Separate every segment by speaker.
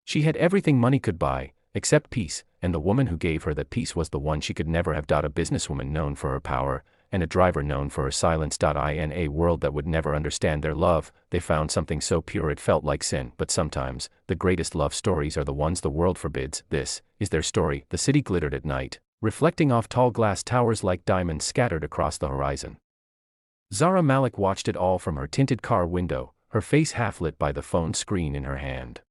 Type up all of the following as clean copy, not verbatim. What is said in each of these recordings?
Speaker 1: She had everything money could buy, except peace, and the woman who gave her that peace was the one she could never have. A businesswoman known for her power, and a driver known for her silence. In a world that would never understand their love, they found something so pure it felt like sin. But sometimes, the greatest love stories are the ones the world forbids. This is their story. The city glittered at night, reflecting off tall glass towers like diamonds scattered across the horizon. Zara Malik watched it all from her tinted car window, her face half lit by the phone screen in her hand.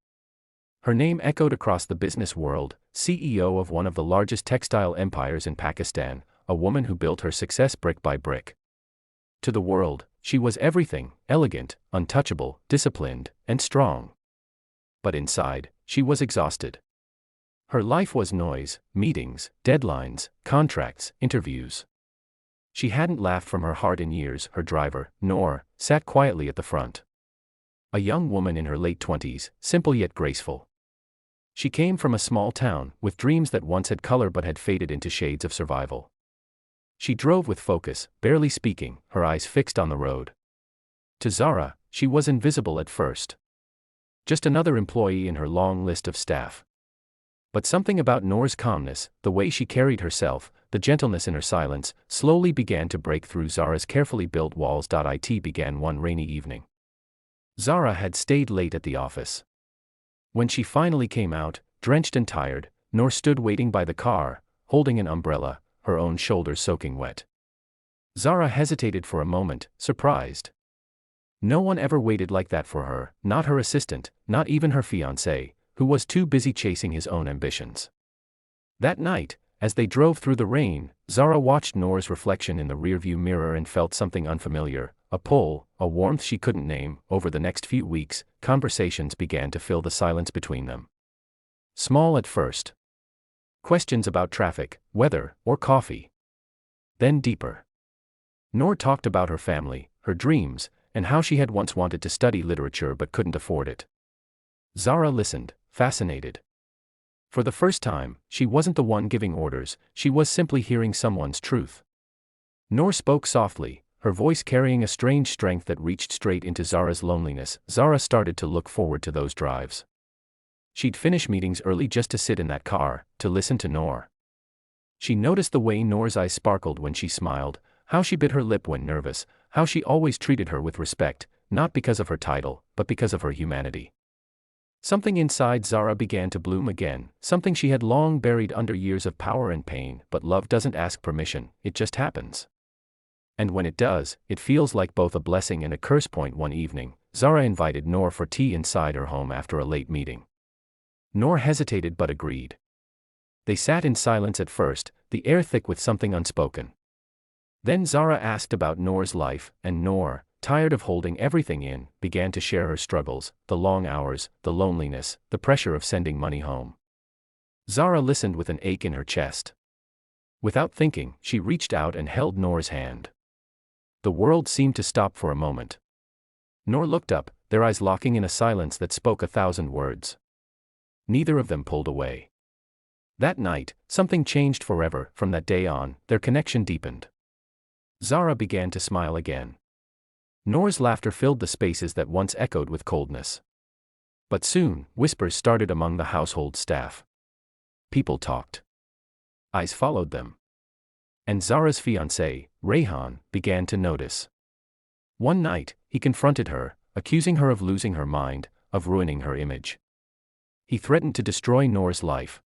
Speaker 1: Her name echoed across the business world, CEO of one of the largest textile empires in Pakistan, a woman who built her success brick by brick. To the world, she was everything: elegant, untouchable, disciplined, and strong. But inside, she was exhausted. Her life was noise, meetings, deadlines, contracts, interviews. She hadn't laughed from her heart in years. Her driver, Noor, sat quietly at the front. A young woman in her late 20s, simple yet graceful. She came from a small town, with dreams that once had color but had faded into shades of survival. She drove with focus, barely speaking, her eyes fixed on the road. To Zara, she was invisible at first. Just another employee in her long list of staff. But something about Noor's calmness, the way she carried herself, the gentleness in her silence, slowly began to break through Zara's carefully built walls. It began one rainy evening. Zara had stayed late at the office. When she finally came out, drenched and tired, Noor stood waiting by the car, holding an umbrella, her own shoulders soaking wet. Zara hesitated for a moment, surprised. No one ever waited like that for her, not her assistant, not even her fiancé, who was too busy chasing his own ambitions. That night, as they drove through the rain, Zara watched Noor's reflection in the rearview mirror and felt something unfamiliar, a pull, a warmth she couldn't name. Over the next few weeks, conversations began to fill the silence between them. Small at first. Questions about traffic, weather, or coffee. Then deeper. Noor talked about her family, her dreams, and how she had once wanted to study literature but couldn't afford it. Zara listened, fascinated. For the first time, she wasn't the one giving orders, she was simply hearing someone's truth. Noor spoke softly, her voice carrying a strange strength that reached straight into Zara's loneliness. Zara started to look forward to those drives. She'd finish meetings early just to sit in that car, to listen to Noor. She noticed the way Noor's eyes sparkled when she smiled, how she bit her lip when nervous, how she always treated her with respect, not because of her title, but because of her humanity. Something inside Zara began to bloom again, something she had long buried under years of power and pain. But love doesn't ask permission, it just happens. And when it does, it feels like both a blessing and a curse. One evening, Zara invited Noor for tea inside her home after a late meeting. Noor hesitated but agreed. They sat in silence at first, the air thick with something unspoken. Then Zara asked about Noor's life, and Noor, tired of holding everything in, began to share her struggles, the long hours, the loneliness, the pressure of sending money home. Zara listened with an ache in her chest. Without thinking, she reached out and held Noor's hand. The world seemed to stop for a moment. Noor looked up, their eyes locking in a silence that spoke 1,000 words. Neither of them pulled away. That night, something changed forever. From that day on, their connection deepened. Zara began to smile again. Noor's laughter filled the spaces that once echoed with coldness. But soon, whispers started among the household staff. People talked. Eyes followed them. And Zara's fiancé, Rayhan, began to notice. One night, he confronted her, accusing her of losing her mind, of ruining her image. He threatened to destroy Noor's life.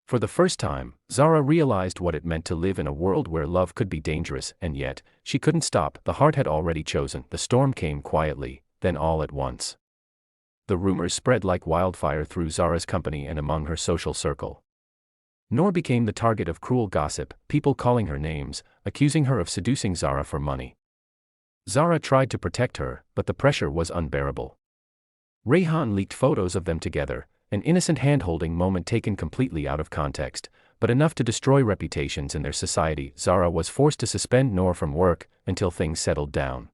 Speaker 1: For the first time, Zara realized what it meant to live in a world where love could be dangerous, and yet, she couldn't stop. The heart had already chosen. The storm came quietly, then all at once. The rumors spread like wildfire through Zara's company and among her social circle. Noor became the target of cruel gossip, people calling her names, accusing her of seducing Zara for money. Zara tried to protect her, but the pressure was unbearable. Rayhan leaked photos of them together, an innocent hand-holding moment taken completely out of context, but enough to destroy reputations in their society. Zara was forced to suspend Noor from work until things settled down.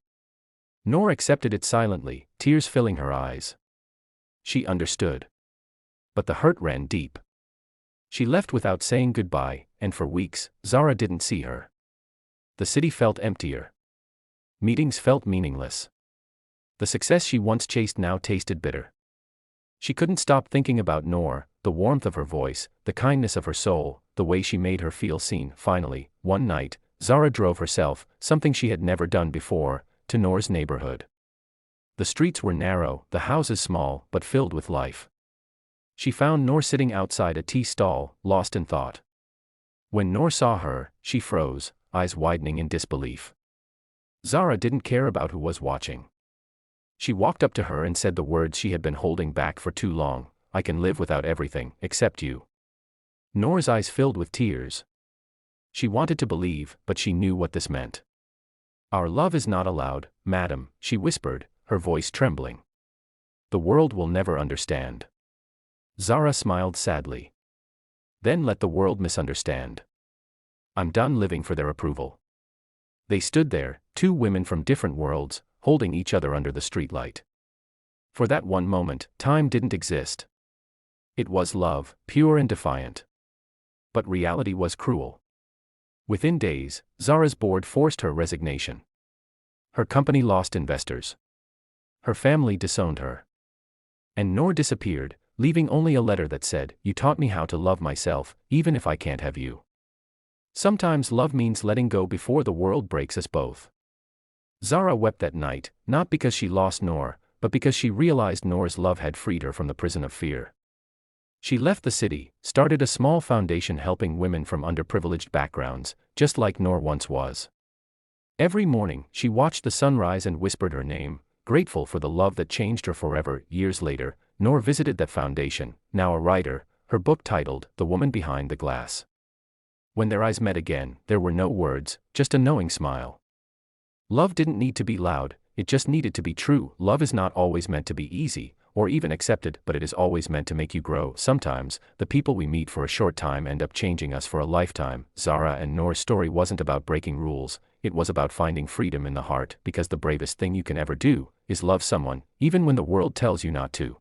Speaker 1: Noor accepted it silently, tears filling her eyes. She understood. But the hurt ran deep. She left without saying goodbye, and for weeks, Zara didn't see her. The city felt emptier. Meetings felt meaningless. The success she once chased now tasted bitter. She couldn't stop thinking about Noor, the warmth of her voice, the kindness of her soul, the way she made her feel seen. Finally, one night, Zara drove herself, something she had never done before, to Noor's neighborhood. The streets were narrow, the houses small, but filled with life. She found Noor sitting outside a tea stall, lost in thought. When Noor saw her, she froze, eyes widening in disbelief. Zara didn't care about who was watching. She walked up to her and said the words she had been holding back for too long, "I can live without everything, except you." Noor's eyes filled with tears. She wanted to believe, but she knew what this meant. "Our love is not allowed, madam," she whispered, her voice trembling. "The world will never understand." Zara smiled sadly. "Then let the world misunderstand. I'm done living for their approval." They stood there, two women from different worlds, holding each other under the streetlight. For that one moment, time didn't exist. It was love, pure and defiant. But reality was cruel. Within days, Zara's board forced her resignation. Her company lost investors. Her family disowned her. And Noor disappeared, leaving only a letter that said, "You taught me how to love myself, even if I can't have you." Sometimes love means letting go before the world breaks us both. Zara wept that night, not because she lost Noor, but because she realized Noor's love had freed her from the prison of fear. She left the city, started a small foundation helping women from underprivileged backgrounds, just like Noor once was. Every morning, she watched the sunrise and whispered her name, grateful for the love that changed her forever. Years later, Noor visited that foundation, now a writer, her book titled, "The Woman Behind the Glass." When their eyes met again, there were no words, just a knowing smile. Love didn't need to be loud, it just needed to be true. Love is not always meant to be easy, or even accepted, but it is always meant to make you grow. Sometimes, the people we meet for a short time end up changing us for a lifetime. Zara and Noor's story wasn't about breaking rules, it was about finding freedom in the heart, because the bravest thing you can ever do is love someone, even when the world tells you not to.